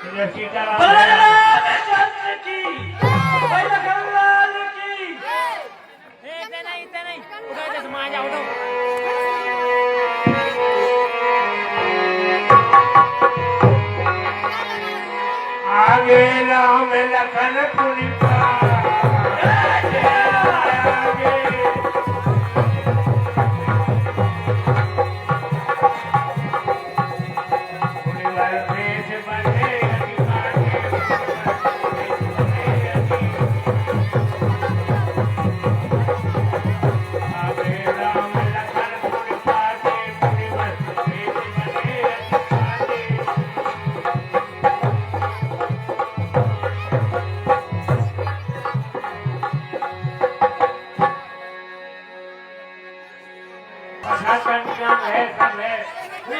रामचंद्र की भाई लखनलाल की इतना नहीं उधर से समाज आओ तो आगे राम लखन पुनि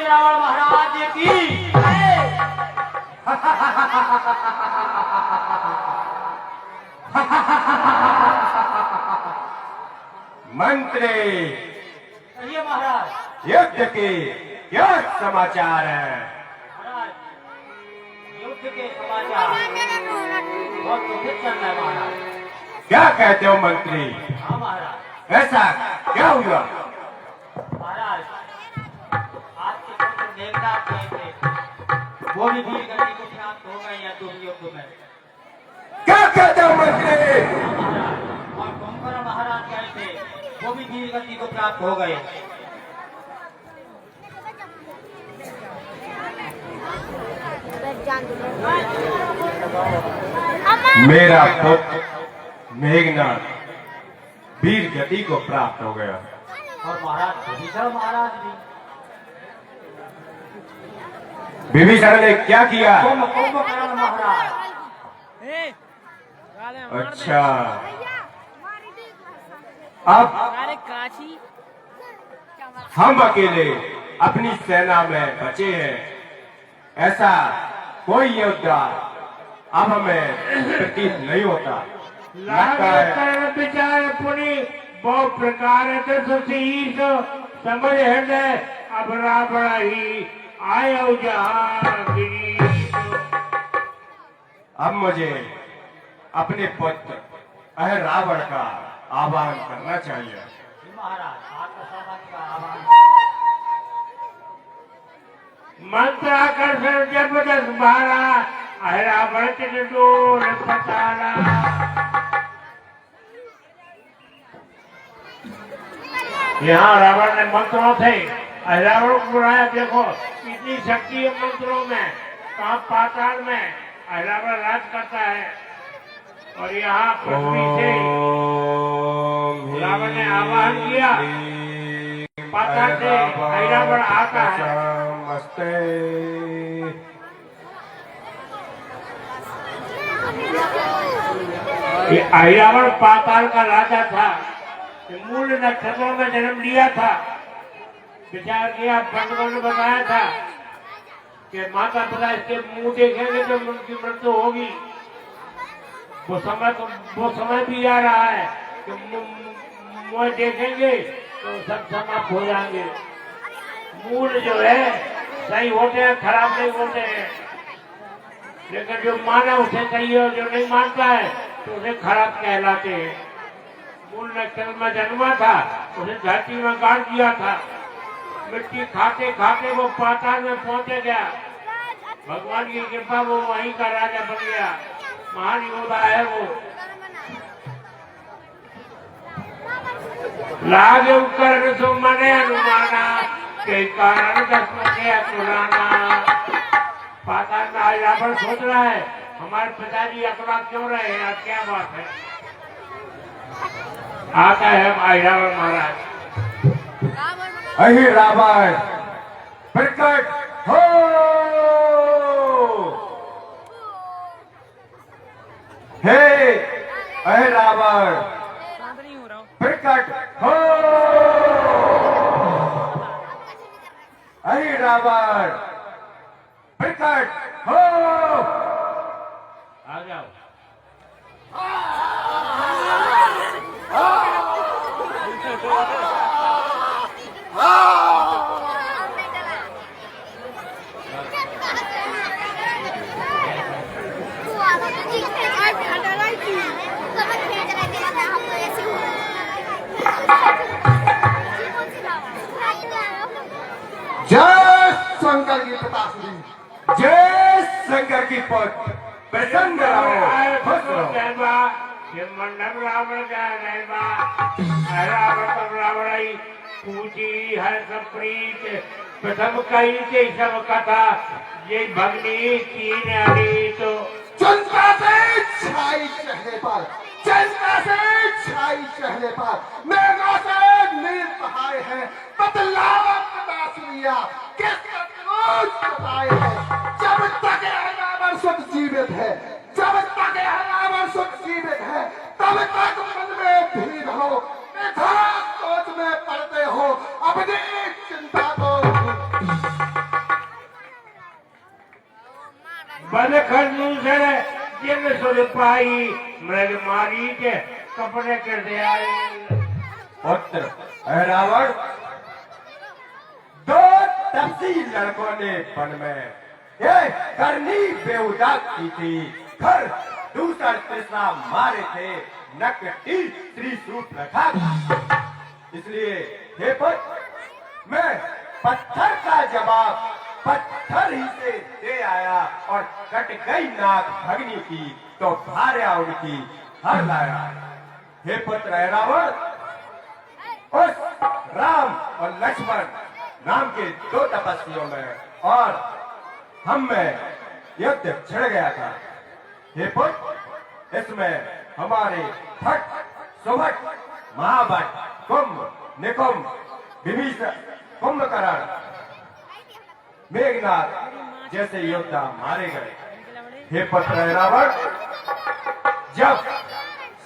रावण महाराज की मंत्री कहिए महाराज युद्ध के क्या समाचार है? महाराज युद्ध के समाचार बहुत दुखित चल रहा है महाराज। क्या कहते हो मंत्री? हाँ महाराज। ऐसा क्या हुआ? महाराज आपके पुत्र देवता गए थे वो भी वीर गति को प्राप्त हो गए या दुर्योग में। क्या कहते हो मंत्री? हाँ महाराज। और कुंभकर्ण महाराज गए थे वो भी वीर गति को प्राप्त हो गए। मेरा पुत्र मेघनाथ वीर गति को प्राप्त हो गया। और महाराज विभीषण महाराज भी विभीषण ने क्या किया? कुंभकर्ण महाराज। अच्छा, अब हम अकेले अपनी सेना में बचे हैं। ऐसा कोई योद्धा अब हमें प्रतीत नहीं होता। लगता है विचार पुनि बहुत प्रकार शीश समझ हृदय अब रावण ही आयो जहां। अब मुझे अपने पुत्र रावण का आह्वान करना चाहिए। महाराज आत्मसम्मान का आह्वान। मंत्राकर्षण जबरदस्त मारा रावण के डोर पतारा। यहाँ रावण ने मंत्रों थे रावण को बुलाया। देखो इतनी शक्ति है मंत्रों में, कहाँ पाताल में रावण राज करता है। और यहाँ पृथ्वी से रावण ने आवाहन किया, पाताल से रावण आता है। रावण पाताल का राजा था, मूल नक्षत्रों में जन्म लिया था। विचार किया, पंडितों ने बताया था कि माता पिता इसके मुंह देखेंगे तो उनकी मृत्यु होगी। वो समय भी आ रहा है कि मुंह देखेंगे तो सब समाप्त हो जाएंगे। मूल जो है सही होते हैं, खराब नहीं होते हैं। लेकिन जो माना उसे सही है, जो नहीं मानता है तो उसे खराब कहलाते हैं। मूल नक्षत्र में जन्मा था, उसे धरती में गाड़ दिया था। मिट्टी खाते खाते वो पाताल में पहुंचे गया। भगवान की कृपा वो वहीं का राजा बन गया। महान योद्धा है वो। लागे कर्ण सो मने अनुमाना के कारण दसमों के पुराना। पाताल में आज रावण सोच रहा है हमारे पिताजी अकड़ा क्यों रहे हैं, आज क्या बात है। आता है रावण महाराज। अहि रावण प्रकट हो। हे अहि रावण प्रकट हो। अहि रावण प्रकट हो। आ जाओ। शंकर की पुत्र प्रसन्न रहो, खुश रहो। ये मंडप रावण का रहबा रावण तब रावण आई पूजी हर सप्रीत प्रथम कही से सब कथा ये भगनी की नारी तो चिंता से छाई चेहरे पर, चिंता से छाई चेहरे पर, मेघों से नील बहाए हैं, बदलावत दासरिया किस रोज बताए हैं। जब तक रावण सुध जीवित है, जब तक रावण सुध जीवित है, तब तक मन में भीड़ हो, यथार्थ सोच में पड़ते हो, अपनी चिंता को बल खरदूषण जिन सुर पाई मृग मारी के कपड़े कर दे आए। पुत्र रावण, दो तपसी लड़कों ने वन में एक करनी बेहुदा की थी, घर दूसरा तीसरा मारे थे, नकटी त्रिशूल रखा। इसलिए हे पुत्र, मैं पत्थर का जवाब पत्थर ही से दे आया और कट गई नाक भगनी की तो भार्या उनकी हर लाया। हे पुत्र रावण, उस राम और लक्ष्मण नाम के दो तपस्वियों में और हम में युद्ध छिड़ गया था। हे पुत्र, इसमें हमारे भट्ट, सुभट, महाभट्ट, कुंभ, निकुंभ, विभीषण, कुंभकर्ण, मेघनाथ जैसे योद्धा मारे गए। हे पुत्र रावण, जब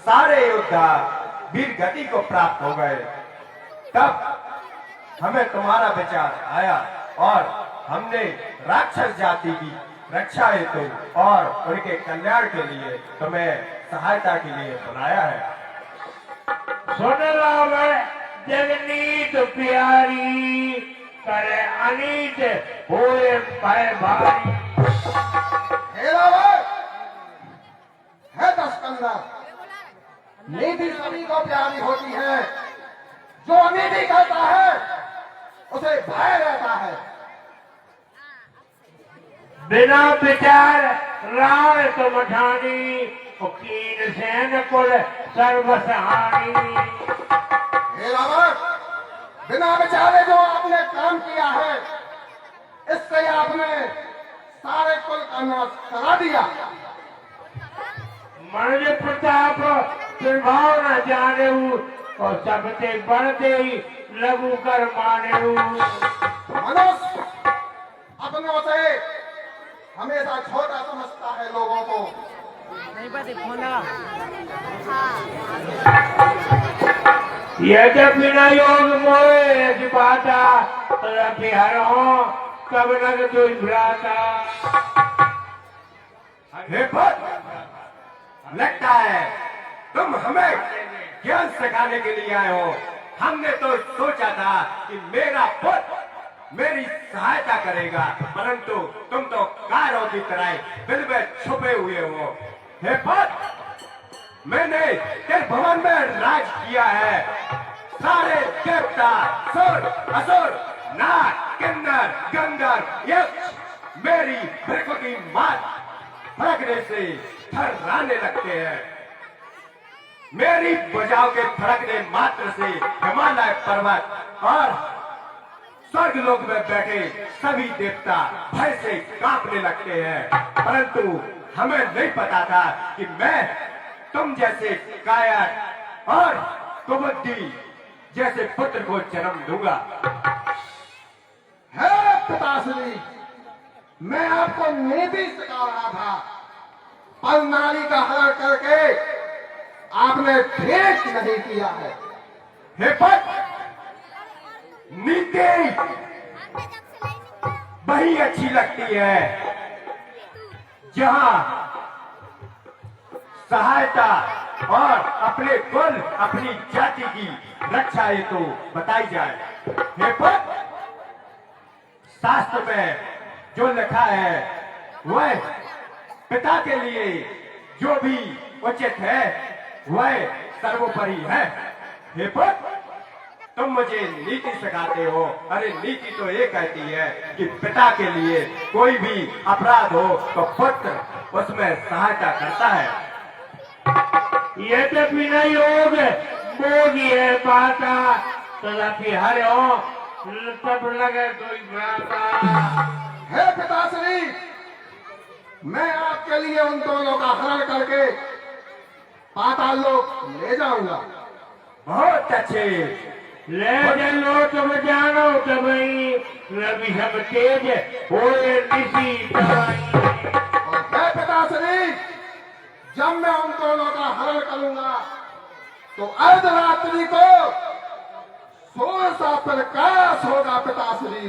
सारे योद्धा वीर गति को प्राप्त हो गए, तब हमें तुम्हारा विचार आया और हमने राक्षस जाति की रक्षा हेतु और उनके कल्याण के लिए तुम्हें सहायता के लिए बुलाया है। सुन रावण जगनीत प्यारी करे अनीत होए भय भारी। हे रावण, हे दशकंदर, नीति सभी को प्यारी होती है, जो अनीति करता है उसे भय रहता है। बिना विचार राण तुम ठानी कीन सैन कुल सर्वसहानी। हे रावण, बिना विचारे जो आपने काम किया है, इससे आपने सारे कुल का नाश करा दिया। मनुज प्रताप प्रभाव न जाने और सबते बढ़ते ही लघु कर माने। मनुष्य अपनों से हमेशा छोटा समझता है लोगों को। यद्यपि न योग मोहे बाता हरो कब नग दुई भ्राता। हे पुत्र, लगता है तुम हमें ज्ञान सिखाने के लिए आए हो। हमने तो सोचा था कि मेरा पुत्र मेरी सहायता करेगा, परंतु तुम तो कारों की तरह दिल में छुपे हुए हो। हे पुत्र, मैंने तेरे भवन में राज किया है। सारे देवता, सुर, असुर, नाग, किन्नर, गंधर्व, यक्ष मेरी भृगु की मात फड़कने से थर्राने लगते हैं। मेरी बजाव के फड़कने मात्र से हिमालय पर्वत और स्वर्ग लोक में बैठे सभी देवता भय से कांपने लगते हैं। परंतु हमें नहीं पता था कि मैं तुम जैसे कायर और कुबुद्धि जैसे पुत्र को जन्म दूंगा। हे पिताश्री, मैं आपको नीति सिखा रहा था, पर नारी का हरण करके आपने ठीक नहीं किया है। हे पुत्र, नीति वही अच्छी लगती है जहां सहायता और अपने कुल, अपनी जाति की रक्षा हेतु बताई जाए। हे पुत्र, शास्त्र में जो लिखा है वह पिता के लिए जो भी उचित है वह सर्वोपरि है। हे पुत्र, तुम मुझे नीति सिखाते हो। अरे नीति तो ये कहती है कि पिता के लिए कोई भी अपराध हो तो पुत्र उसमें सहायता करता है। ये तो बिना योग बोगी है पाता तथापि हर हो तब लगे कोई भ्राता। हे पिताश्री, मैं आपके लिए उन दोनों का हरण करके पाताल लोक ले जाऊंगा। बहुत अच्छे। ले चलो तुम जानो तबई रवि सब तेज होए निशी तबाई। और हे पिताश्री, जब मैं उन दोनों का हरण करूंगा तो अर्धरात्रि को सूर्य सा प्रकाश होगा पिताश्री।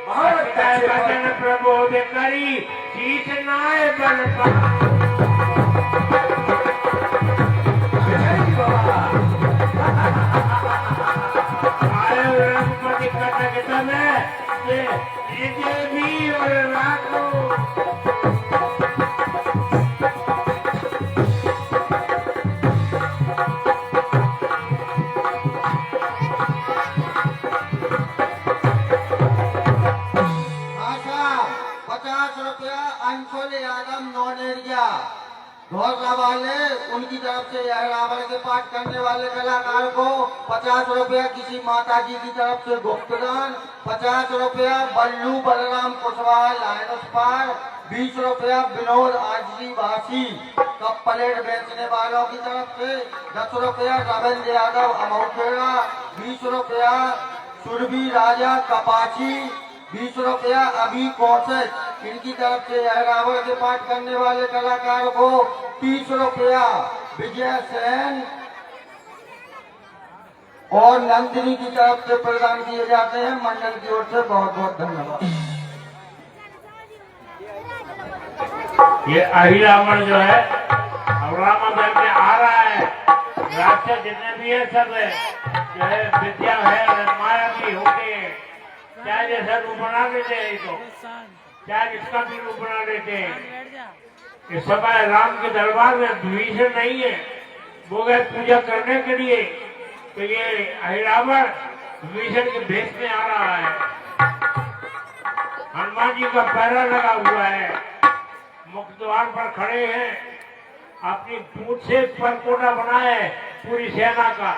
बहुत अच्छे। वचन प्रबोध करी शीश नाय बन पा। विजयी बाबा। आयो रघुपति कटक तमे ये भी और राखो। आशा 50 रुपया अंशुल यादव नॉन एरिया घोरना वाले उनकी तरफ से यह रावण के पाठ करने वाले कलाकार को 50 रुपया, किसी माता जी की तरफ से गुप्तदान 50 रुपया, बल्लू बलराम कुशवाहा लाइनस पार 20 रुपया, विनोद आजरी वासी कप प्लेट बेचने वालों की तरफ से 10 रुपया, रविंद्र यादव अमौखेड़ा 20 रुपया, सुरभि राजा कपाची 20 रुपया, अभी कौशिक इनकी तरफ से यह रावण के पाठ करने वाले कलाकार को 30 रुपया, विजय सेन और नंदिनी की तरफ से प्रदान किए जाते हैं। मंडल की ओर से बहुत बहुत धन्यवाद। ये अहिरावण जो है अब रामाबेन में आ रहा है। राक्षस जितने भी है सब है जो है विद्या है और माया भी होते हैं। चाहे जैसा रूप बना देते हैं इसको, चाहे इसका भी रूप बना देते हैं। इस समय राम के दरबार में विभीषण नहीं है, वो गए पूजा करने के लिए, तो ये अहिरावण विभीषण के भेष में आ रहा है। हनुमान जी का पैरा लगा हुआ है, मुख्य द्वार पर खड़े हैं, अपनी पूंछ से परकोटा बनाए है पूरी सेना का।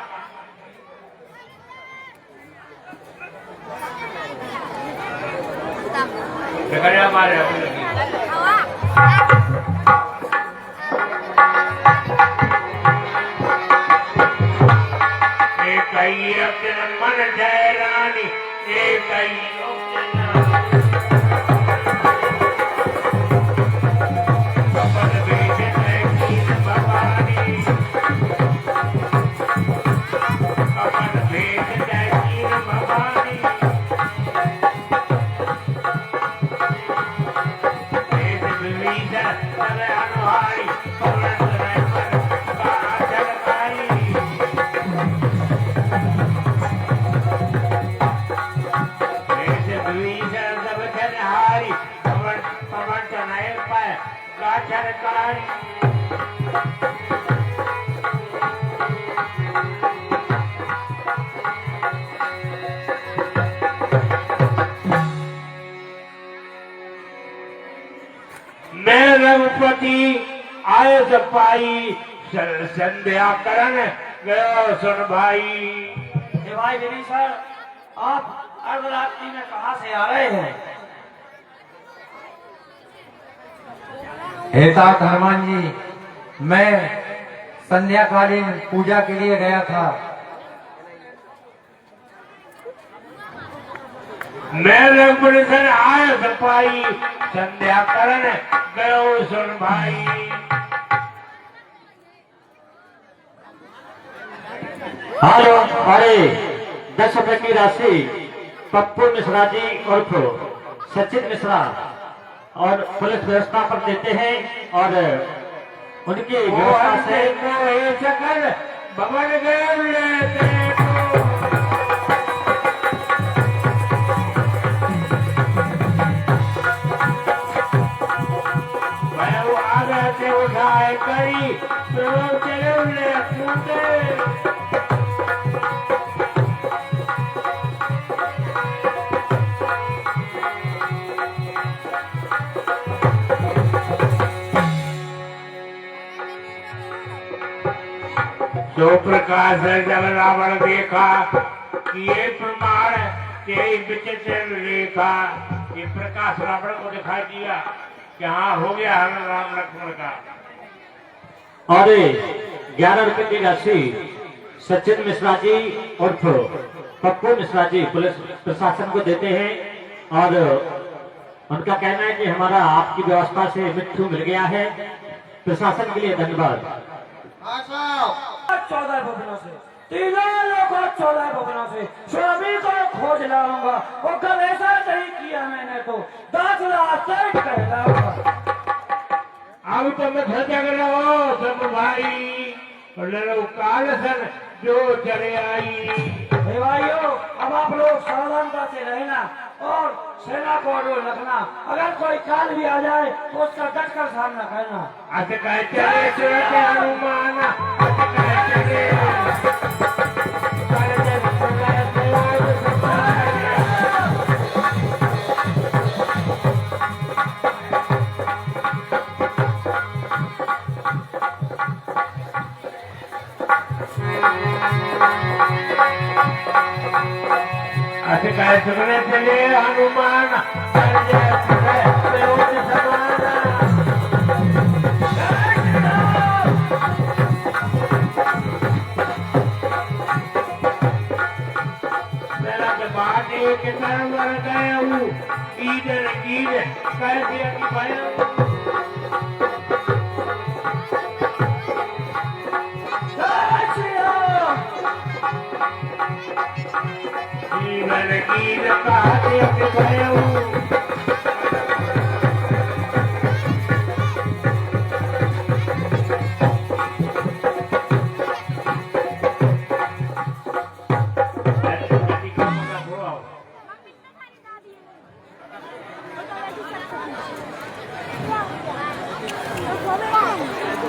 हमारे मन जय रानी एक मैं रघुपति आय सपाई संध्या करण गयो सुन भाई। हे भाई विभीषण, आप अर्धरात्रि में कहाँ से आ रहे हैं? हे तात हनुमान जी, मैं संध्याकालीन पूजा के लिए गया था। मैं रघुपति आय सपाई संध्या करण गयो सुन भाई। हेलो, अरे 10 रुपए की राशि पप्पू मिश्रा जी उर्फ सचिन मिश्रा और पुलिस व्यवस्था पर देते हैं और उनकी व्यवस्था से सकल भवन गए लेते प्रकाश है जब रावण देखा कि ये प्रमाण के विचित्र रेखा, ये प्रकाश रावण को दिखाई दिया कि हाँ हो गया हरण राम लक्ष्मण का। और 11 रुपए की राशि सचिन मिश्रा जी उर्फ पप्पू मिश्रा जी पुलिस प्रशासन को देते हैं और उनका कहना है कि हमारा आपकी व्यवस्था से मिट्ठू मिल गया है। प्रशासन के लिए धन्यवाद। हाँ साहब 14 भवनों से, तीनों लोगों 14 भवनों से सभी को खोज लाऊंगा और कल ऐसा नहीं किया मैंने तो 10 लाख कर लाऊंगा। अब तो मैं सजग रहो सब भाई, लड़ो काल सन जो चले आई। हे भाइयों, अब आप लोग सावधानता से रहना और सेना को रखना। अगर कोई काल भी आ जाए तो उसका डटकर सामना करना। अत कह चले सूरत हनुमान, अत कह चले अत कह चले चले हनुमान, के तरम वर गए हूँ ईदर ईद कैसे अतिपाया ईदर ईद कहते अतिपाया हूँ।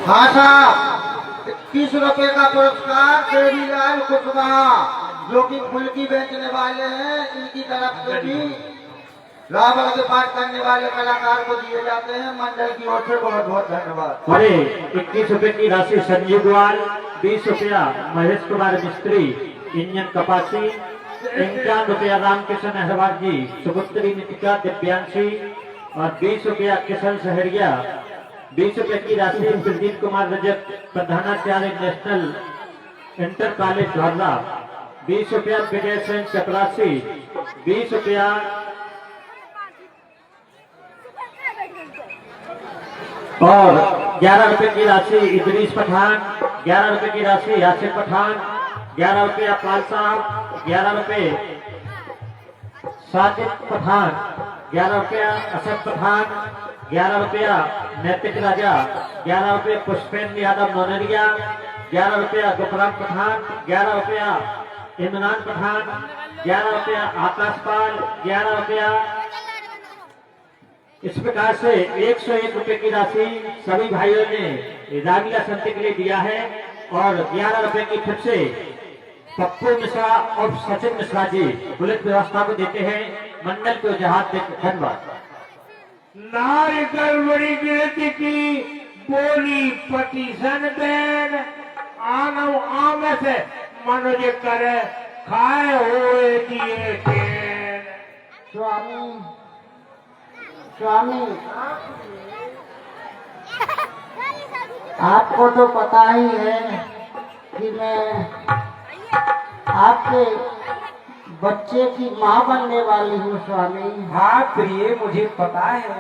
हाँ साहब 30 रुपए का पुरस्कार देवीलाल कुशवाहा जो कि फुल्की बेचने वाले हैं, इनकी तरफ से भी रावण के पाठ करने वाले कलाकार को दिए जाते हैं। मंडल की ओर से बहुत बहुत धन्यवाद। अरे 21 रुपए की राशि संजीव ग्वाल, 20 रुपया महेश कुमार मिस्त्री इंजन कपासी, 51 रुपया रामकिशन अहरवाल जी सुपुत्री नितिका दिव्यांशी और 20 रुपया किशन सहरिया, 20 रुपए की राशि प्रदीप कुमार रजक प्रधानाचार्य नेशनल इंटर कॉलेज धौरला, 20 रुपया विजय सेन चपरासी, 20 रुपया और 11 रुपए की राशि इदरीस पठान, 11 रुपए की राशि यासिर पठान, 11 रुपया पाल साहब, 11 रुपए साजिद पठान, 11 रुपया असद पठान, 11 रुपया नैतिक राजा, 11 रुपये पुष्पेंद्र यादव नौनरिया, 11 रुपया गुफरान पठान, 11 रुपया इमरान पठान, 11 रुपया आकाश पाल, 11 रुपया। इस प्रकार से 101 रुपए की राशि सभी भाइयों ने रामीला संत के लिए दिया है और 11 रुपए की फिर से पप्पू मिश्रा और सचिन मिश्रा जी पुलिस व्यवस्था को देते हैं। मंडल को जहाज धन्यवाद। नारी गड़बड़ी गिरती की बोली पतिसन बैन आनव आम से मनोज करे खाए हुए दिए चैन। स्वामी स्वामी आपको तो पता ही है कि मैं आपके बच्चे की माँ बनने वाली हूँ स्वामी। हाँ प्रिय, मुझे पता है।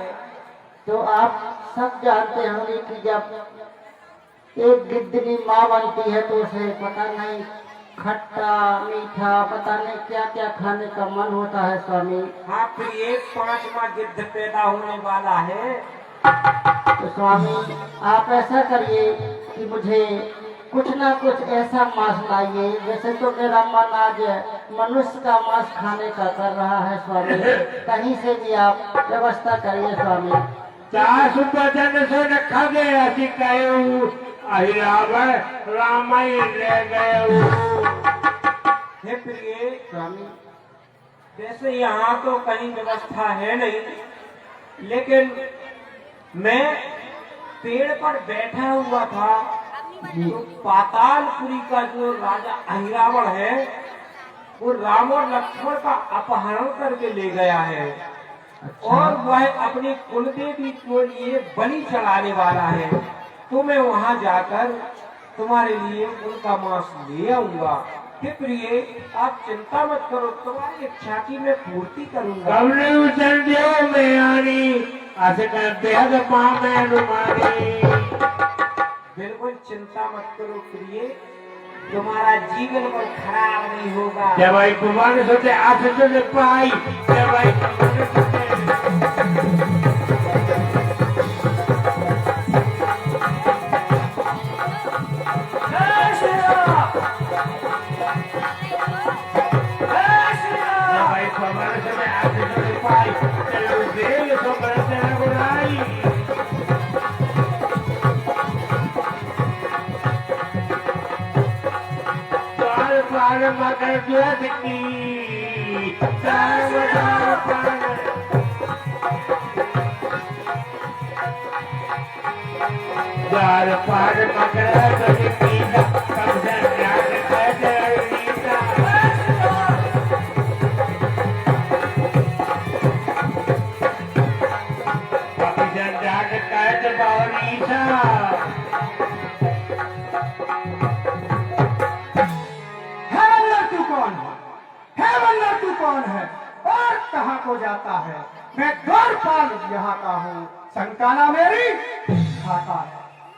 तो आप सब जानते होंगे कि जब एक गिद्धनी माँ बनती है तो उसे पता नहीं खट्टा मीठा पता नहीं क्या क्या खाने का मन होता है स्वामी। हाँ प्रिय, 5वां गिद्ध पैदा होने वाला है। तो स्वामी आप ऐसा करिए कि मुझे कुछ ना कुछ ऐसा मांस लाइए। वैसे तो मेरा मन आज मनुष्य का मांस खाने का कर रहा है स्वामी, कहीं से भी आप व्यवस्था करिए स्वामी। 4 वचन से रखा गया रावण रामायण ले गए। हे प्रिय स्वामी वैसे यहाँ तो कहीं व्यवस्था है नहीं, लेकिन मैं पेड़ पर बैठा हुआ था तो पातालपुरी का जो राजा अहिरावण है वो राम और लक्ष्मण का अपहरण करके ले गया है और वह अपनी कुलदेवी के लिए बलि चढ़ाने वाला है। तो मैं वहां जाकर तुम्हारे लिए उनका मांस ले आऊंगा। हे प्रिय, आप चिंता मत करो, तुम्हारी इच्छा की मैं पूर्ति करूंगा। बिल्कुल चिंता मत करो प्रिय, तुम्हारा जीवन पर खराब नहीं होगा। जब भाई भगवान सोचे आप से पाई, जब भाई मगर द्वार पार कौन है और कहाँ को जाता है? मैं द्वारपाल यहाँ का हूँ, संकाला मेरी खाता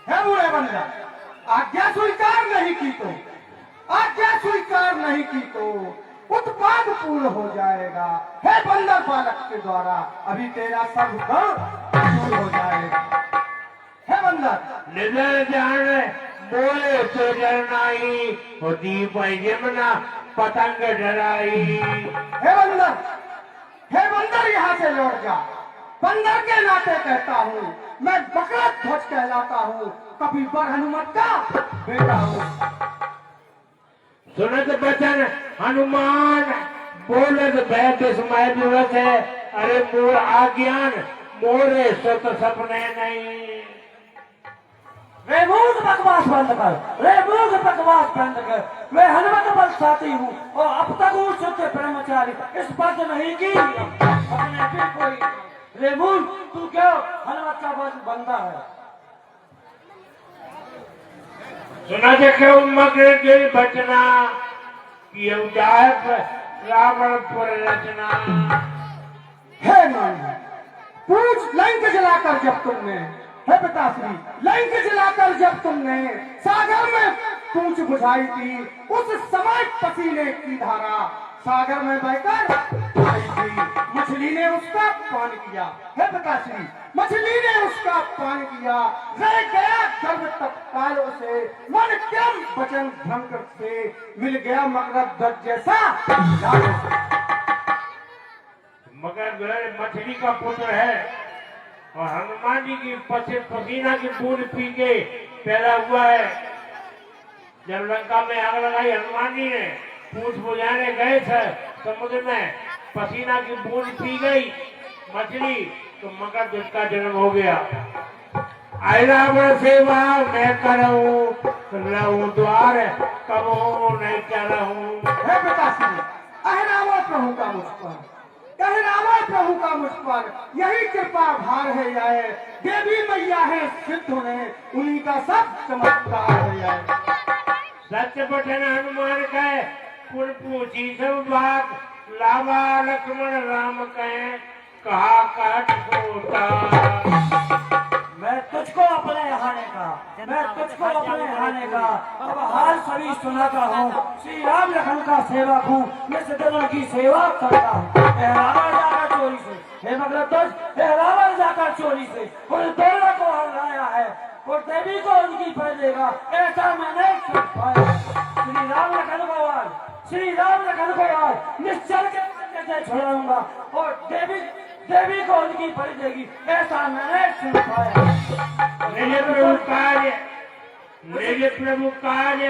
है बूढ़े बंदर, आज्ञा स्वीकार नहीं की तो, आज्ञा स्वीकार नहीं की तो उत्पाद पूर्ण हो जाएगा। है बंदर बालक के द्वारा अभी तेरा सब दूर हो जाएगा। है बंदर निधर जान बोले तो डरनाई होती जमना पतंग डराई। हे बंदर यहाँ से लौट जा। बंदर के नाते कहता हूँ, मैं बकरा ध्वज कहलाता हूँ, कभी बर हनुमत का बेटा हूँ। सुनत बचन हनुमान बोलत बैठ समय दिवस है, अरे मोर आज्ञान मोरे सुत सपने नहीं। रे मूर्ख बकवास बंद कर, रे मूर्ख बकवास बंद कर। मैं हनुमत बल साथी हूँ और अब तक हूँ सत्य ब्रह्मचारी, इस बात नहीं की अपने फिर कोई। रे मूर्ख, तू क्यों हनुमत का बंदा है? सुना देखो मगर के बचना कि रावण पर रचना। हे नानी, पूछ लंक जलाकर जब तुमने, हे पिताश्री, लंक जलाकर जब तुमने सागर में पूंछ बुझाई थी, उस समय पसीने की धारा सागर में बहकर आई थी। मछली ने उसका पान किया। हे पिताश्री, मछली ने उसका पान किया, रह गया गर्भ तत्काल उसे, मन क्रम वचन भ्रम से मिल गया मकरब ध्वज जैसा। मगर मछली का पुत्र है और हनुमान जी की पसीना की बूंद पी के पैदा हुआ है। जब लंका में आग लगाई हनुमान जी ने, पूछ बुझाने गए थे समुद्र में, पसीना की बूंद पी गई मछली, तो मकर ध्वज का जन्म हो गया। रावण सेवा मैं करूँ द्वार कब नहीं करूँ। हे पिताश्री, अहरावण प्रभु का मुझ पर, कहरावण प्रभु का मुझ पर यही कृपा भार है जाए। देवी मैया है सिद्ध होने, उन्हीं का सब चमत्कार है जाए। सत्य बचन हनुमान कहे, पुन पूछी सब बात, लावा लक्ष्मण राम कहे, कहा काट होता। मैं तुझको अपने आने का, मैं तुझको अपने आने का अब हाल सभी सुनाता हूँ। श्री राम लखन का सेवक हूँ, मैं सदनों की सेवा करता हूँ। रावण जाकर चोरी से, हे मगरध्वज, रावण जाकर चोरी से उन दोनों को हराया है और देवी को उनकी फल देगा, ऐसा मैंने सुन पाया। श्री राम लखन को आज, श्री राम लखन को आज निश्चल के से छुड़ाऊंगा और देवी को उनकी फल देगी, ऐसा मैंने सुन पाया। मेरे प्रभु कार्य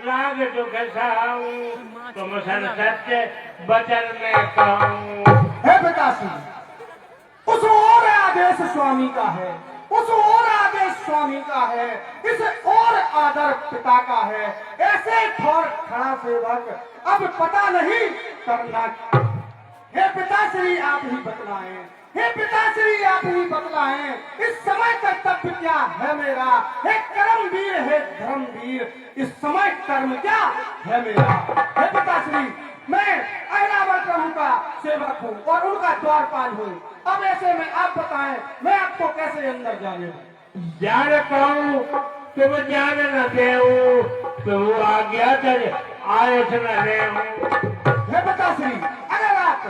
लाग जो घसाऊं, तुम सन सत्य बचन में कहूं। हे पिताश्री, उस और आदेश स्वामी का है, उस और आदेश स्वामी का है, इस और आदर पिता का है। ऐसे ठोर खड़ा सेवक अब पता नहीं करना। हे पिताश्री आप ही बतलाएं, हे पिताश्री आप ही बतलाएं, इस समय कर्तव्य क्या है मेरा? हे कर्मवीर, हे धर्मवीर, इस समय कर्म क्या है मेरा? हे पिताश्री, मैं अहिरावण प्रभु का सेवक हूँ और उनका द्वारपाल हूँ। अब ऐसे में आप बताएं, मैं आपको कैसे अंदर जाने दूं? जान कहूँ तुम जान न देऊ, तो आज्ञा कर आयस न देऊ। हे पिताश्री, अगर आप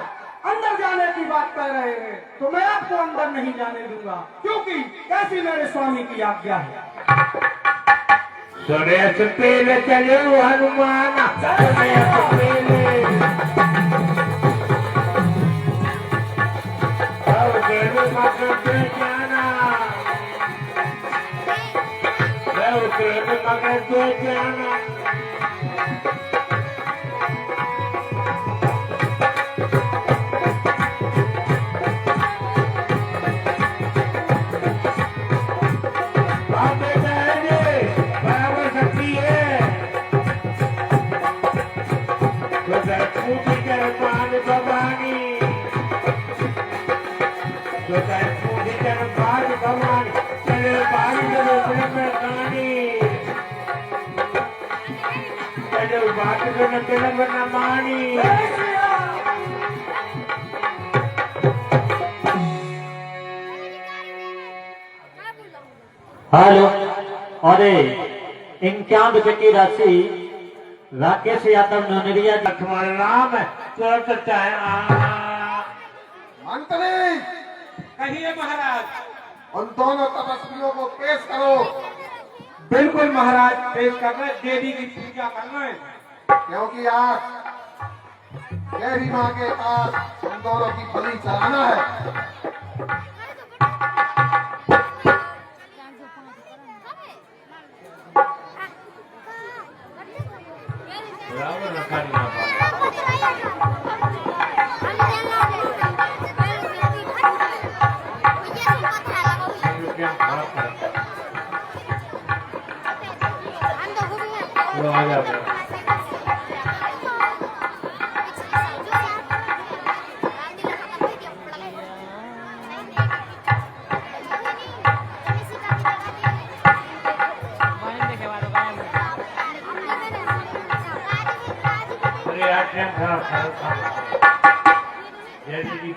अंदर जाने की बात कर रहे हैं तो मैं आपको अंदर नहीं जाने दूंगा, क्योंकि ऐसी मेरे स्वामी की आज्ञा है। सुरेश पेले चले हनुमान, सुरेश पेले मगर दो जाना हेलो, अरे 51 रुपए की राशि राकेश यादव नोनेरिया लक्ष्मण राम तुरंत चाहे मंत्री, कहिए महाराज। उन दोनों तपस्वियों को पेश करो। बिल्कुल महाराज, पेश करना, देवी की पूजा करना है, क्योंकि आज देवी माँ के पास उन दोनों की बलि चढ़ाना है।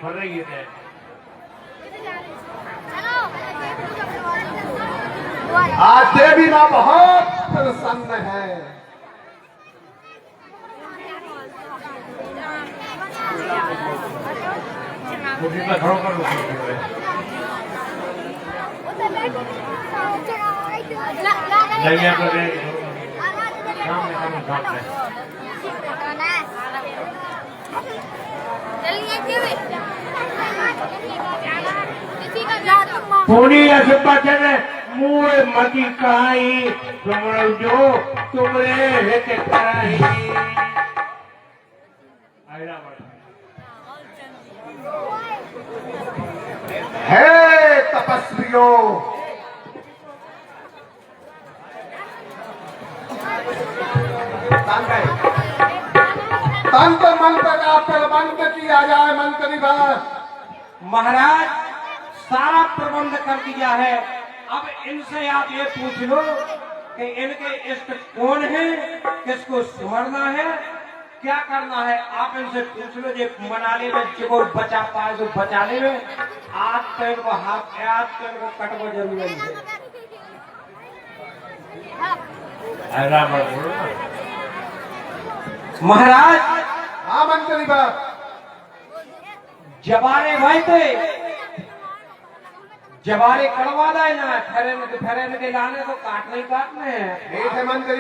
फर रही है। आज देवी माँ बहुत प्रसन्न है। खड़ो कर लो। पूरी बचन मुँह मती कहाई, तुम जो तुमरे हित कराई। हे तपस्वियों, तंत्र मंत्र का प्रबंध किया जाए। मंत्री महाराज, सारा प्रबंध कर दिया है। अब इनसे आप ये पूछ लो कि इनके इष्ट कौन है, किसको सुमरना है, क्या करना है। आप इनसे पूछ लो, जो मनाने में जो बचा पाए तो बचा ले में, आज तो इनको हाथ आज तो इनको कटवा जरूर है। महाराज, हाँ मंत्री जबारे भाई थे, जबारे कड़वा लाए ना, ठहरे के लाने तो काटने ही काटने हैं। ठीक है मंत्री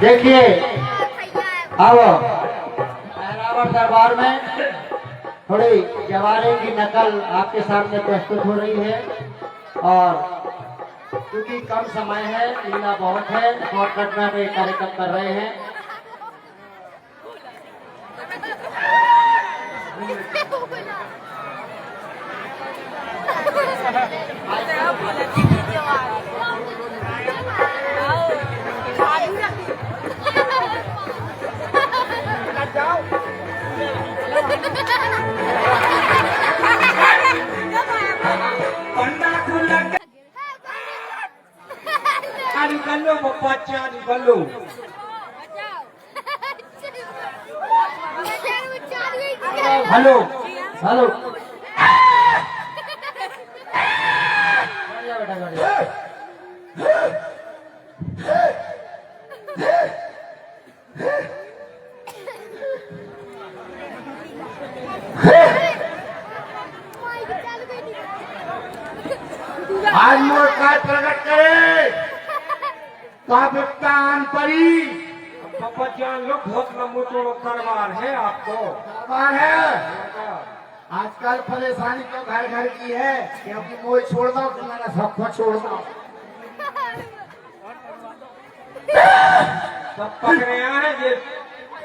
देखिए, अब अहिरावण दरबार में थोड़ी जवारे की नकल आपके सामने प्रस्तुत हो रही है, और क्योंकि कम समय है, लीला बहुत है, शॉर्टकट में हम एक कार्यक्रम कर रहे हैं। पंडा को लग आलू गल्लो पप्पा चालू गल्लो हेलो हेलो आज मोर काय प्रकट करे कान परी पप्पा जान लो बहुत लंबो चौड़ो दरबार है आपको दरबार है। आजकल परेशानी तो घर घर की है, क्योंकि मोह छोड़ दो तो मैंने सबको छोड़ दो। सब पकड़े हैं जे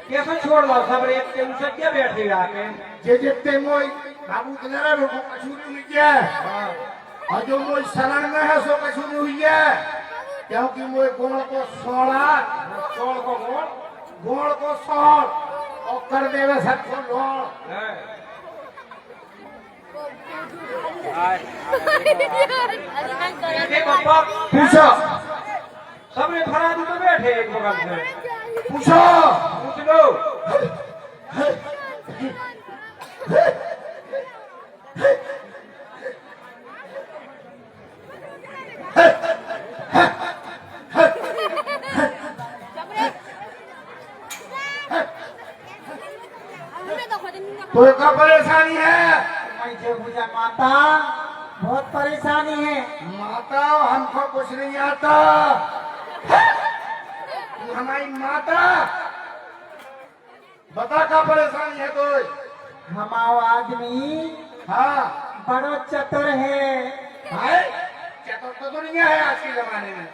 कैसे छोड़ दो सब एक के उनसे क्या बैठे आके जे जितने मोह बाबू के नरा रोको कछूरी हुई है, और जो मोह शरण में है सो कछूरी हुई है, क्योंकि मोह गुण को सोड़ा चौड़ को मोड़ गुण को सोड़ और कर देवे सबको लोड़। पापा पूछो सबने भरा दी तो बैठे एक बगल से पूछो पूछ लो तो क्या परेशानी है? पूजा माता बहुत परेशानी है। माता हमको कुछ नहीं आता, तू हमारी माता बता क्या परेशानी है कोई? हमारा आदमी हाँ बड़ो चतुर है। भाई चतुर तो दुनिया है आज के जमाने में।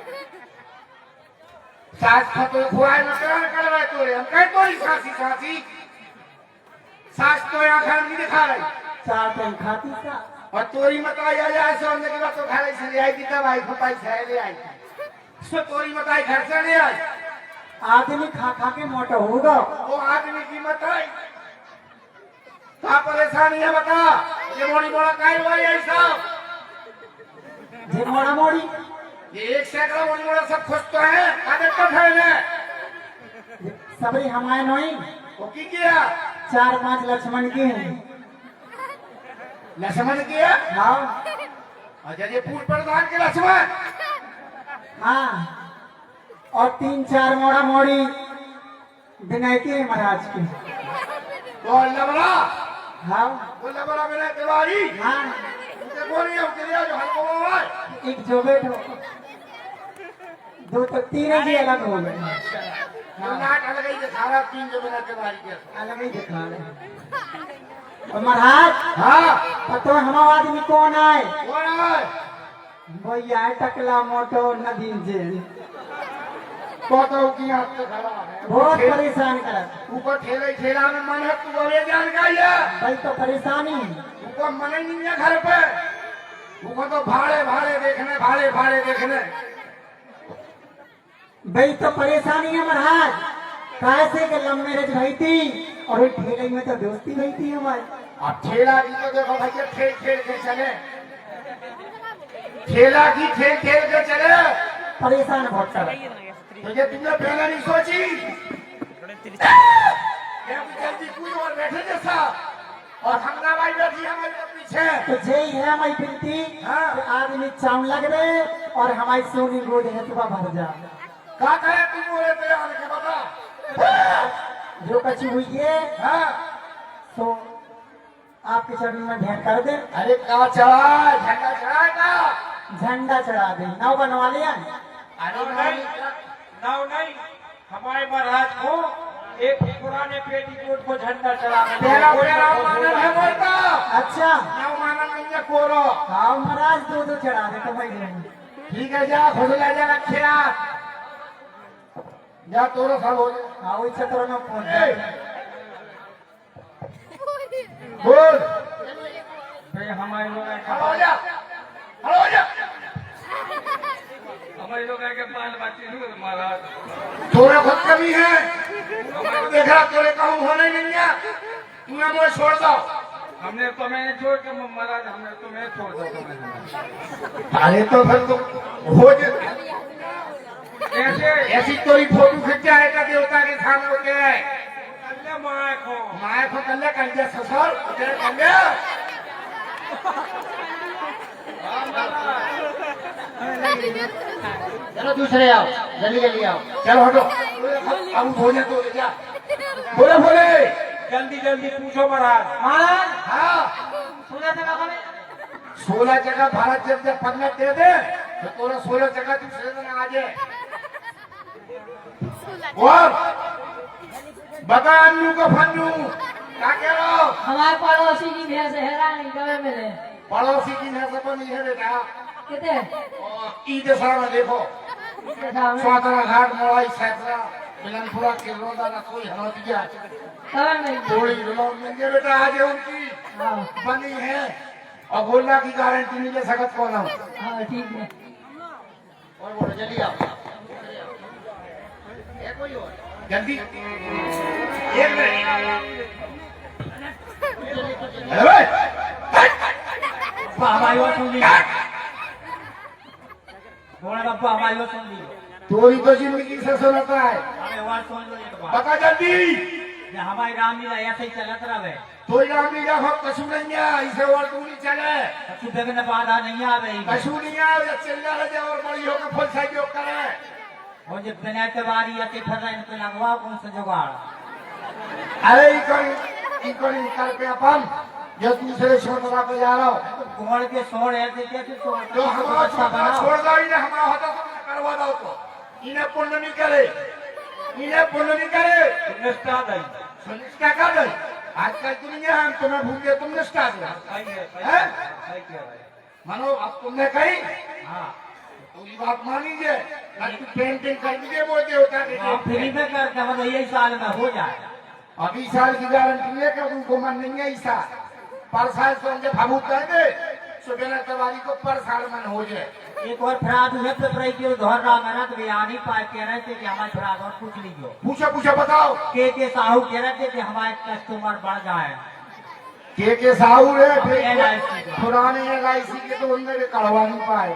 सास खतो खुआए न करवाए तोरे हम कह तोरी सासी सासी सास तो आंखें नहीं दिखा रही, चार टाइम खाती सा और तोरी मताई आ जाए सोने के बाद तो खा रही चली आई थी दवाई फपाई खाए ले आई सो तोरी मताई घर से नहीं आई। आदमी खा खा के मोटा होगा। वो आदमी की मताई क्या परेशानी है बता? ये मोड़ी मोड़ा काय हुआ है ऐसा? जे मोड़ा मोड़ी ये एक सैकड़ा मोड़ी मोड़ा सब खुश तो है, आदत तो फैले सबरी हमारे नोई वो की किया 4-5 लक्ष्मण की हैं। लक्ष्मण किया हाँ अच्छा ये पूर्व प्रधान के लक्ष्मण हाँ, और 3-4 मोड़ा मोड़ी विनय के महाराज की। वो लबड़ा हाँ वो लबड़ा बिना तिवारी हाँ उनके बोली है उनके लिए जो हल्को है एक जो बैठो 2 तो 3 जी अलग हो गए। नाट अलग ही दिखा रहा 3 जो बिना तिवारी के अलग ही दिखा रहे। और महाराज हाँ पतो हमारा आदमी कौन आए? कौन है? वो ये टकला मोटो नदी जेल तो की हाथ से खड़ा है बहुत परेशान कर। ऊपर ठेले ठेला में मन है तू अरे जान का है भाई तो परेशानी ऊपर मन ही नहीं है घर पे, ऊपर तो भाड़े भाड़े देखने भाई तो परेशानी है महाराज। कैसे के लव मैरिज भई थी और ठेले में तो दोस्ती भई थी हमारी। अब ठेला की तो देखो भैया ठेल के चले, ठेला की ठेल के चले। परेशान बहुत कर। तो ये तुमने पहले नहीं सोची जल्दी कोई और बैठे जैसा और हमला भाई बैठी हमारे पीछे तो यही है हमारी बिनती। हाँ। कि आदमी चाउन लग रहे और हमारी सोनी गोद है सुबह भर जा। क्या कहे तुम बोले थे आने के बता जो कची हुई है हाँ तो आपके चरणों में भेंट कर दे। अरे कहा चढ़ा झंडा चढ़ाएगा झंडा चढ़ा दे। नाव बनवा लिया। अरे नाव नहीं हमारे महाराज को एक पुराने पेटीकोट को झंडा चढ़ा तेरा मानव है बोलता अच्छा नाव मानव नहीं है कोरो। हाँ महाराज 2 चढ़ा दे तो भाई ठीक है जा खुद ले जा रखिया जा तोरो सब हो जाए। हाँ वही चतुर में पहुंच ए, जाए। बोल हमारे लोग खड़ा हो जा खड़ा हो जा। हमारे लोग के बाल बाती नहीं महाराज। तोरे खुद कमी है, देख रहा तेरे कहूँ होना ही नहीं है, तूने मुझे छोड़ दो। हमने तुम्हें छोड़ के महाराज, हमने तुम्हें छोड़ दो तुम्हें। अरे तो फिर तो हो जाए ऐसे ऐसी कोई फोटो खिंच जाएगा देवता के सामने होते हैं। कल्ले माए को माए को कल्ले कंजा ससुर तेरे कंजा। चलो दूसरे आओ, जल्दी जल्दी आओ। चलो हटो, अब भोजन तो ले जा। बोले बोले जल्दी जल्दी पूछो महाराज। महाराज हाँ 16 जगह में 16 जगह भारत जब जब परमिट दे दे तो तोरा 16 जगह दूसरे दिन आ जाए। और बता अन्नू को फन्नू क्या कह रहा हो? हमारे पड़ोसी की भैंस हैरान कब मिले पड़ोसी की नजर पर नहीं है बेटा। कितने ईद सामने देखो, स्वातरा घाट मोड़ाई सैतरा मिलनपुरा के रोदा रसोई हनौतिया थोड़ी लोग मिलेंगे बेटा। आज उनकी बनी है और गोला की गारंटी नहीं ले सकत कौन हम। हाँ ठीक है। और बोलो जल्दी आओ। जल्दी एक मिनट। अरे भाई हमारी बात सुन ली थोड़ा डब्बा हमारी बात सुन ली। तोरी तो जिंदगी से सुनता है, अरे बात सुन लो एक बात। बता जल्दी। ये हमारी रामलीला ऐसे ही चलत रहे। तो रामलीला हो कशु नहीं है, इसे और तू नहीं चले कछु देखने बाधा नहीं आ रही कशु नहीं है। चल रहा है और बड़ी होकर फुल सहयोग करे। और जब बिना के बारी आती फिर इनको लगवा कौन सा जुगाड़। अरे इनको निकाल पे अपन जो दूसरे छोटा पे जा रहा हो घोड़ के सोड़ ऐसे कैसे सोड़ जो हमारा छोटा छोड़ दो, इन्हें हमारा होता तो करवा दो। तो इन्हें पुण्य नहीं करे, इन्हें पुण्य नहीं करे। निष्ठा नहीं निष्ठा कर दे। आजकल दुनिया हम तुम्हें भूल गए, तुम निष्ठा दे मानो अब तुमने कही। हाँ तो ये बात मानीजिए, पेंटिंग कर दीजिए वो देवता के। फ्री में करते मतलब यही साल में हो जाए। अभी साल की गारंटी है कि उनको मन नहीं है ऐसा। पर साल समझे भावुक कर दे सुबह तवारी को पर साल मन हो जाए। एक और फराद हुए पे प्रई की धोर रहा मैंने तो बयानी पाए कह रहे थे कि हमारे फराद और पूछ लीजिए। पूछो पूछो बताओ। के साहू कह रहे थे कि हमारे कस्टमर बढ़ जाए। के साहू है LIC पुराने LIC के तो उनमें भी कड़वा नहीं पाए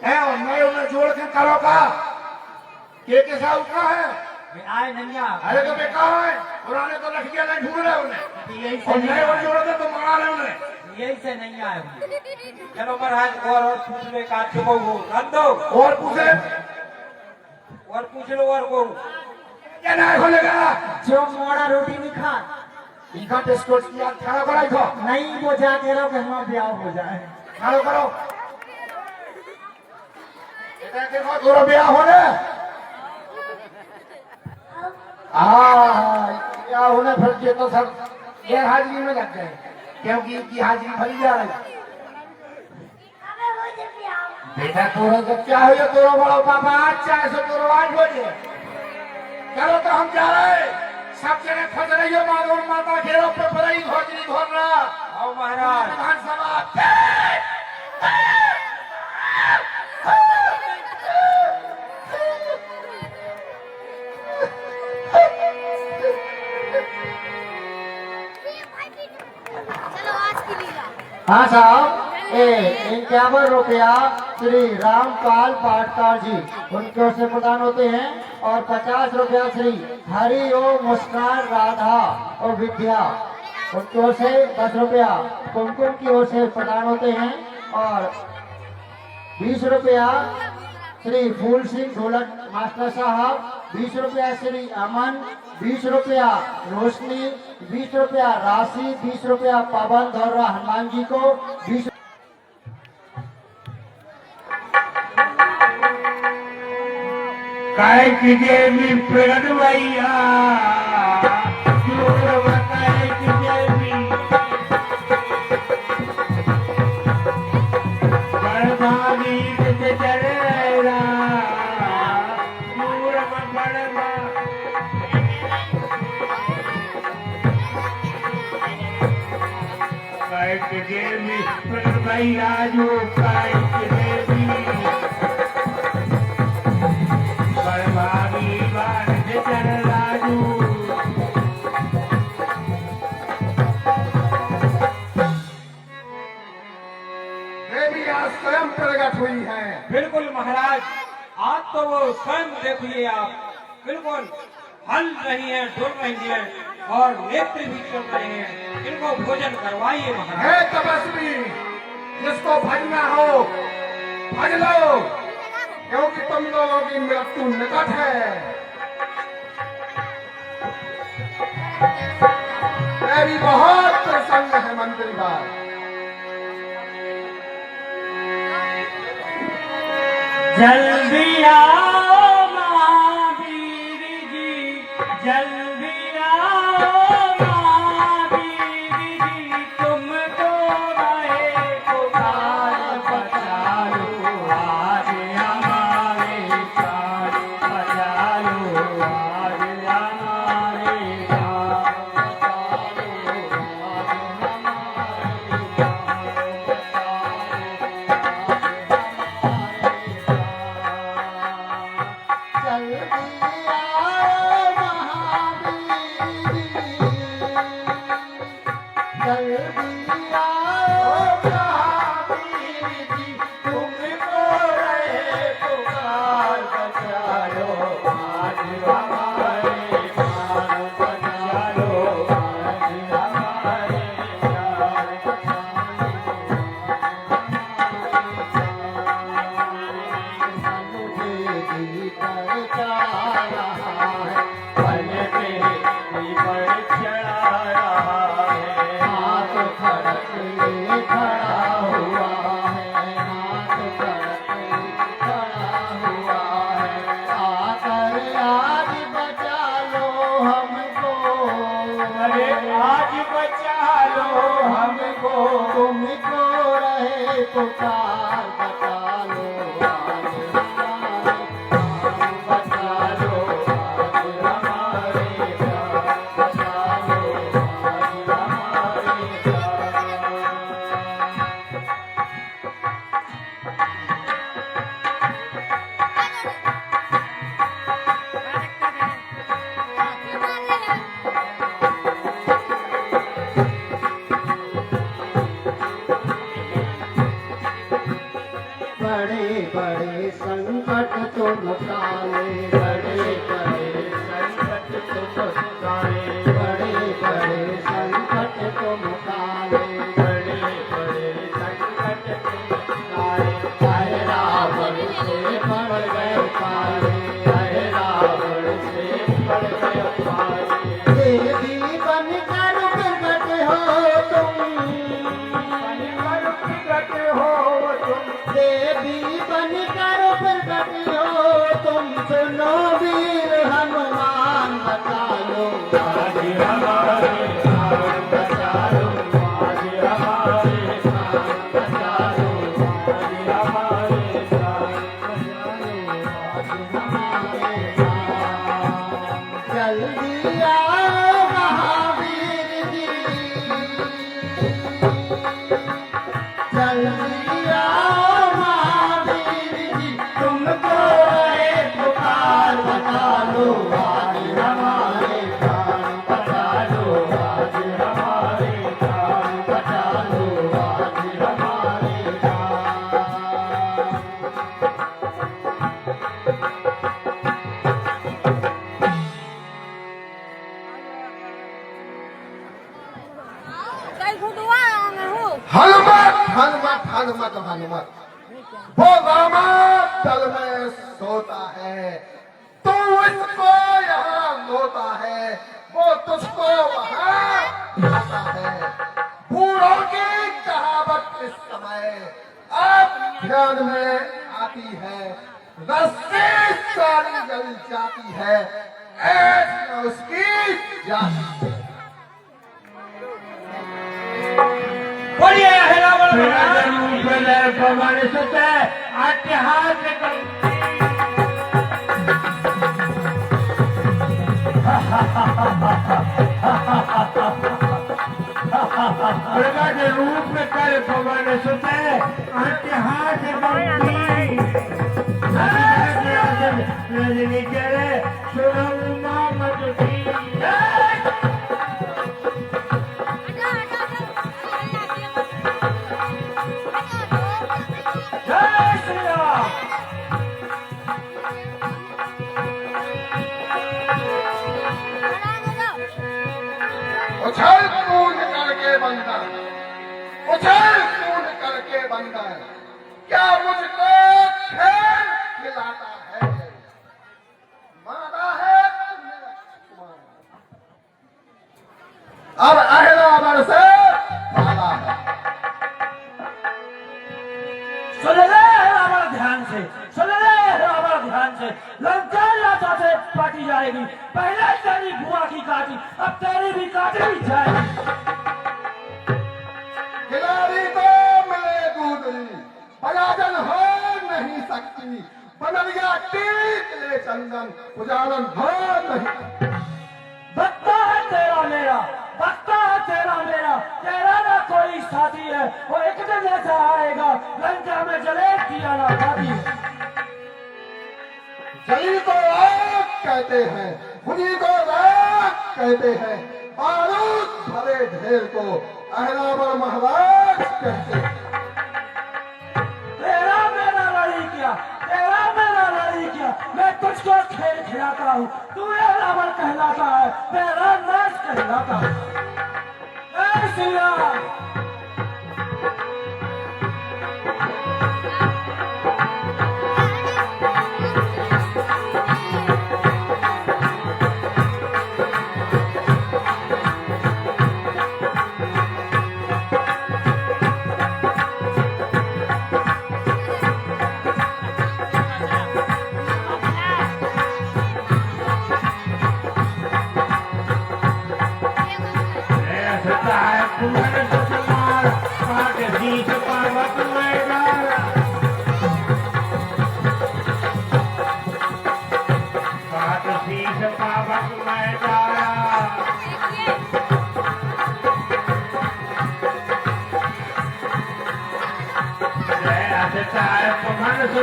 है, उनमें उन्हें जोड़ के करो का। के साहू कहाँ है? आए नहीं आ। अरे तो बेकार है, पुराने तो रख दिया नहीं ढूंढ रहे उन्हें यही और से नए वो जोड़ते तो मार रहे उन्हें। यही से नहीं आए। चलो महाराज और पूछने का चुको हो रख दो और पूछे और पूछ लो और को क्या ना खोलेगा जो मोड़ा रोटी नहीं खा इनका टेस्टोस किया खड़ा करो इनको नहीं वो जाके रहो कि हमारा ब्याह हो जाए। खड़ा करो। इधर देखो थोड़ा ब्याह होने क्या होने फिर ये तो सब ये हाजिरी में लग गए क्योंकि इनकी हाजिरी भरी जा रही। बेटा तोरा जब क्या हो या तोरा बड़ो पापा आज चाहे सो तोरा आज हो जाए। चलो तो हम जा रहे हैं, सब जगह फंस रही हो माधव माता घेरों पे बड़ी घोचरी घोर रहा। आओ महाराज विधानसभा हाँ साहब 51 रुपया श्री रामपाल पाटकार जी उनकी ओर से प्रदान होते हैं और 50 रुपया श्री हरि ओम मुस्कान राधा और विद्या उनकी ओर से 10 रुपया कुमकुम की ओर से प्रदान होते हैं और 20 रुपया श्री फूल सिंह ढोलक मास्टर साहब, 20 रुपया श्री अमन, 20 रुपया रोशनी, 20 रुपया राशि, 20 रुपया पवन धौरा हनुमान जी को 20। काय कीजिए मी प्रगट भैया काय कीजिए मी बड़भागी चलेगा बड़वा काय कीजिए मी प्रगट भाई राजू कांच देवी बड़भागी बाण चल राजू देवी आज स्वयं प्रकट हुई है। बिल्कुल महाराज, आज तो वो स्वयं देखिए आप, बिल्कुल हल रही है, डुल रही है और नेत्र भी चल रहे हैं। इनको भोजन करवाइए महाराज। हे तपस्वी, जिसको भजना हो भज लो, क्योंकि तुम लोगों की मृत्यु निकट है। मेरी बहुत प्रसन्न है मंत्री बात। जल्दी आओ महावीर जी, जल्दी आओ महावीर जी, तुमको रहे पुकार बचा लो आज हमारे प्राण, बचा लो आज हमारे प्राण, बचा लो हनुमत हनुमत वो दामाद दल में सोता है, तू इसको यहाँ लोता है, वो तुझको वहाँ लाता है। बूढ़ों की कहावत इस समय अब ध्यान में आती है, रस्सी सारी जल जाती है, ऐसी उसकी जाती है। बोलिए रावण भगवान सत्य ऐतिहासिक प्रकट रूप कर पवन सुते हाथ बंदी रजनी चले सुरम मामद की जय श्री राम। उछल कूद करके बंदर, उछल कूद करके बंदर, क्या मुझको खेल खिलाता है? मारा है तुमने लक्ष्मण, अब अहलावर से भाला है। सुन ले हमारा ध्यान से, सुन ले हमारा ध्यान से। लंका राजा से पाटी जाएगी, पहले तेरी बुआ की काटी, अब तेरी भी काटी जाएगी। खिलाड़ी को मिले दूधरी, बयाजन हो नहीं सकती, बनरिया टीक ले चंदन, उजालन हो नहीं। भक्ता है तेरा मेरा, भक्ता है तेरा मेरा, तेरा ना कोई साथी है, वो एक दिन ऐसा आएगा लंका में जले किया ना खाती। जली को आग कहते हैं, खुदी को राख कहते हैं, बारूद भरे ढेर को अहलावर महाराज कहते हैं। तेरा मेरा लड़ी क्या, तेरा मेरा लड़ी क्या, मैं तुझको खेल खिलाता हूँ, तू ये रावण कहलाता है, मेरा नाच कहलाता है। जय श्री राम।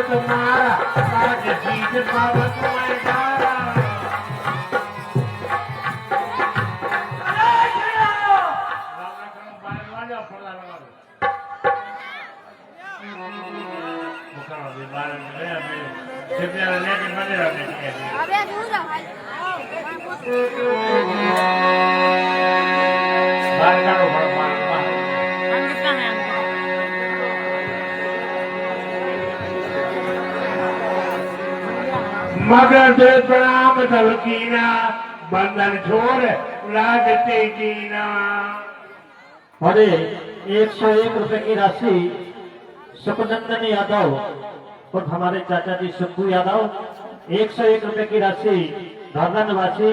तुम्हारा आज जीत पावत मैं डारा। मगर दे प्रणाम तलकीना, बंधन छोड़ राज तेजीना। अरे 101 रुपए की राशि सुखनंदन यादव और हमारे चाचा जी शंभू यादव, 101 रुपए की राशि धरना निवासी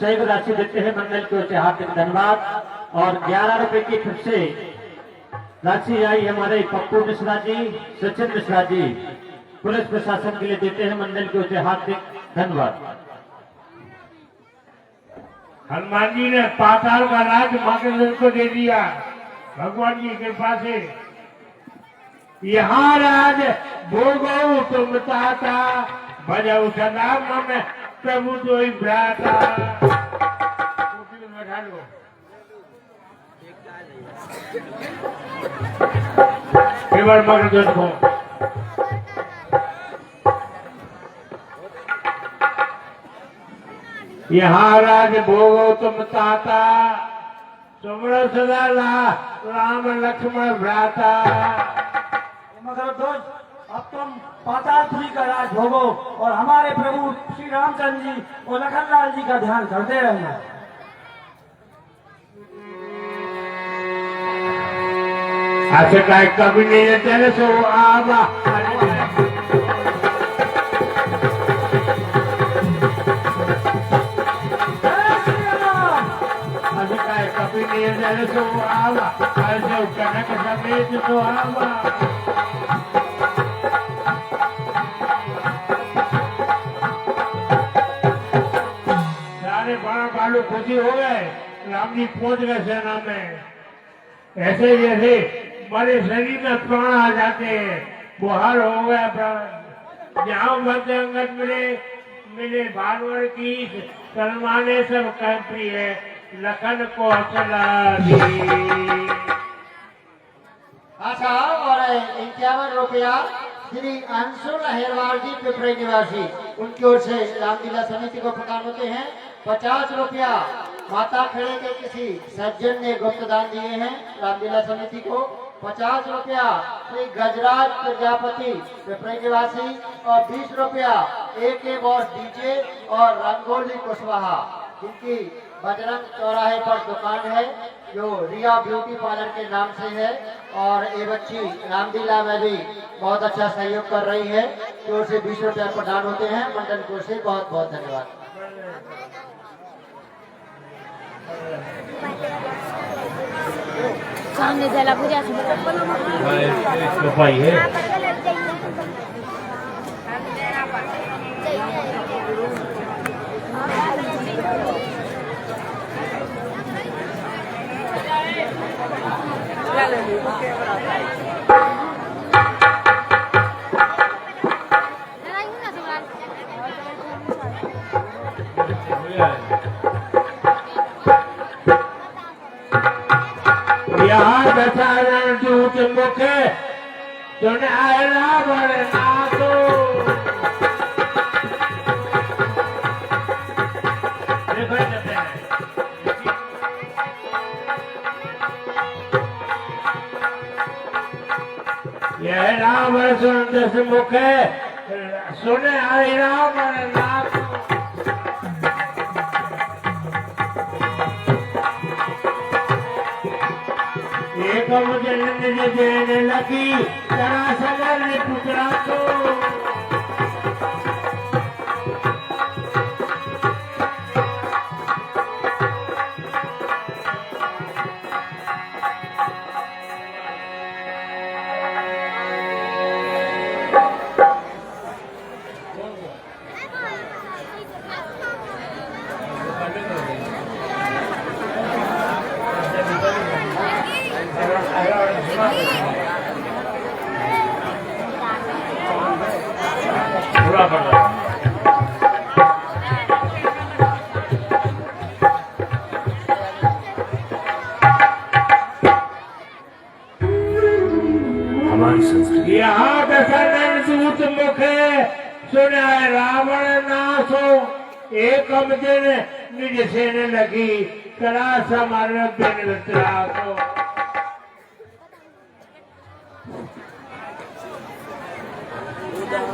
सैव राशि देते हैं मंडल के ओर से हार्दिक धन्यवाद। और 11 रुपए की फिर से राशि आई हमारे पप्पू मिश्रा जी, सचिन मिश्रा जी, पुलिस प्रशासन के लिए देते हैं मंडल के ओर से हार्दिक धन्यवाद। हनुमान जी ने पाताल का राज महादेव को दे दिया भगवान की कृपा से। यहाँ राज भोगो तुम ताता, बजाऊ सदा मम प्रभु तो भ्राता। बैठा लो। केवल मगर को यहाँ राज भोगो तुम ताता, सुमरो सदा राम लक्ष्मण भ्राता। मगर दोस्त, अब तुम पातालपुरी का राज भोगो और हमारे प्रभु श्री रामचंद्र जी और लखनलाल जी का ध्यान करते रहना। ऐसे का कभी नहीं तेरे सो आवा, कभी नहीं तेरे सो आवा, ऐसे कनक समेत तो आवा। सारे बाण बालू खुशी हो गए, राम जी पहुंच गए सेना में। ऐसे जैसे हमारे शरीर में प्राण आ जाते हैं, बुहार हो गया प्राण। जहाँ मध्य अंगत मिले भानवर की सलमाने सब कह प्रिय लखन को चला दी। अच्छा, और 51 रुपया श्री अंशुल अहिरवार जी पिपरी निवासी, उनकी ओर से रामलीला समिति को प्रदान होते हैं। 50 रुपया माता खेड़े के किसी सज्जन ने गुप्त दान दिए हैं रामलीला समिति को। 50 रुपया श्री गजराज प्रजापति पिपरी निवासी और 20 रुपया AK बॉस डीजे और रंगोली कुशवाहा, जिनकी बजरंग चौराहे पर दुकान है जो रिया ब्यूटी पार्लर के नाम से है। और ये बच्ची रामलीला में भी बहुत अच्छा सहयोग कर रही है, तो उसे 20 रुपया प्रदान होते हैं मंडल को से। बहुत बहुत धन्यवाद। सामने जला पूजा भाई है यहाँ दशारण दूत मुख सुनाए रावण नाथो। यह रावण सुन दस मुख सुने आए रावण नाथो। एकम जन निज देन लगी तरा सगर पुत्रा को। पूरा कर रहा हमारी संस्कृति। यहाँ दशरथ दूत मुख सुना रावण नासो। एकम दिन निज सेन लगी तरा समर बिन वितरासो।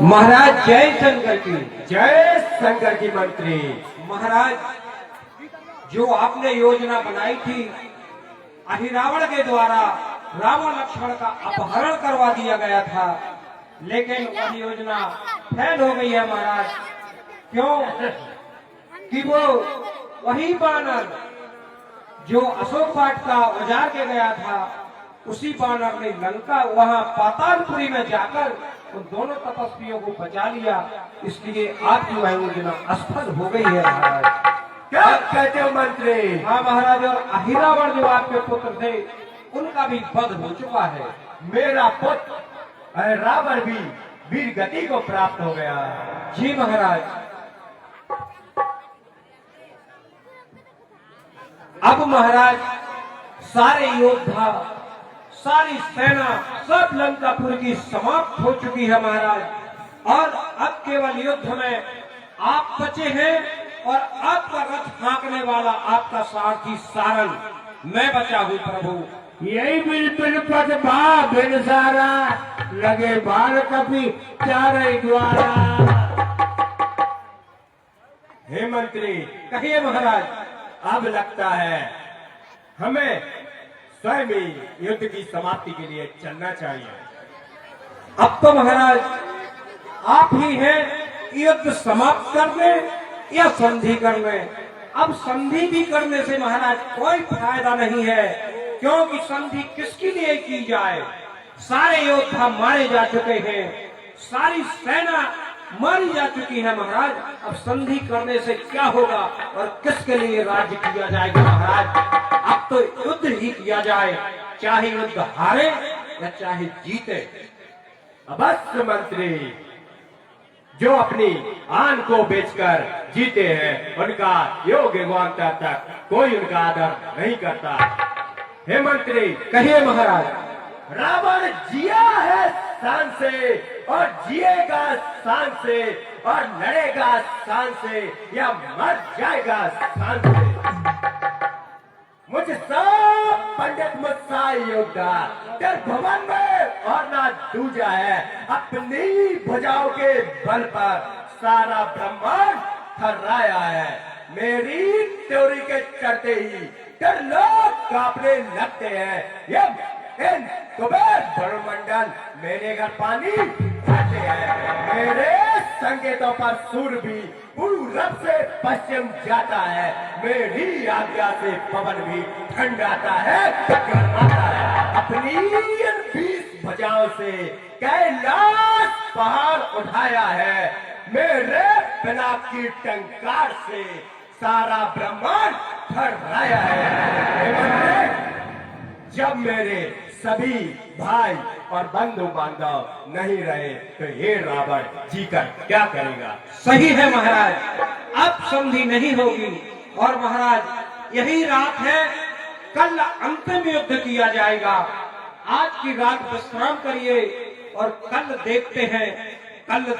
महाराज जय शंकर की। जय शंकर की मंत्री। महाराज, जो आपने योजना बनाई थी अहिरावण के द्वारा रावण लक्ष्मण का अपहरण करवा दिया गया था, लेकिन वह योजना फेल हो गई है महाराज। क्यों कि वो वही बानर जो अशोक पाठ का उजाड़ के गया था, उसी बानर ने लंका वहां पातालपुरी में जाकर उन दोनों तपस्वियों को बचा लिया। इसलिए आपकी वह योजना असफल हो गई है महाराज। क्या कहते हो मंत्री? हाँ महाराज, और अहिरावण जो आपके पुत्र थे उनका भी वध हो चुका है। मेरा पुत्र रावण भी वीर गति को प्राप्त हो गया। जी महाराज। अब महाराज सारे योद्धा, सारी सेना, सब लंकापुर की समाप्त हो चुकी है महाराज। और अब केवल युद्ध में आप बचे हैं और आपका रथ हाँकने वाला आपका सारथी सारंग मैं बचा हूँ प्रभु। यही बिल पद भा बिन सारा लगे बाल कपि चारे द्वारा। हे मंत्री, कहिए महाराज। अब लगता है हमें स्वयं ही युद्ध की समाप्ति के लिए चलना चाहिए। अब तो महाराज आप ही हैं युद्ध समाप्त करने या संधि करने। अब संधि भी करने से महाराज कोई फायदा नहीं है, क्योंकि संधि किसके लिए की जाए? सारे योद्धा मारे जा चुके हैं, सारी सेना मारी जा चुकी है महाराज। अब संधि करने से क्या होगा और किसके लिए राज्य किया जाएगा महाराज? अब तो युद्ध ही किया जाए, चाहे युद्ध हारे या चाहे जीते। अवश्य मंत्री, जो अपनी आन को बेचकर जीते हैं उनका योग्य गुआंता तक कोई उनका आदर नहीं करता। हे मंत्री, कहिए महाराज। रावण जिया है शान से और जिएगा शान से और लड़ेगा शान से या मर जाएगा शान से। मुझे सब पंडित मुझसा योद्धा तेरे भवन में और ना दूजा है। अपनी भुजाओं के बल पर सारा ब्रह्मांड थर्राया है। मेरी त्योरी के चढ़ते ही तेरे लोग कांपने लगते हैं। ये इन कुबेर भ्रमंडल मेरे घर पानी भरते हैं। मेरे संकेतों पर सूर्य भी पूरब से पश्चिम जाता है। मेरी आज्ञा से पवन भी ठंडाता है, गर्माता है। अपनी इन 20 भुजाओं से कैलाश पहाड़ उठाया है। मेरे बिना की टंकार से सारा ब्रह्मांड थर्राया है। जब मेरे सभी भाई और बंधु बांधव नहीं रहे तो ये रावण जीकर क्या करेगा? सही है महाराज, अब संधि नहीं होगी। और महाराज यही रात है, कल अंतिम युद्ध किया जाएगा। आज की रात विश्राम करिए और कल देखते हैं, कल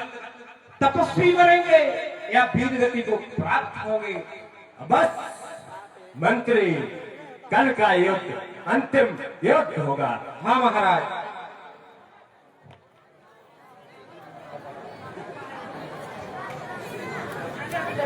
तपस्वी बनेंगे या वीर गति को प्राप्त होंगे। बस मंत्री, कल का युद्ध अंतिम युद्ध होगा। हाँ महाराज।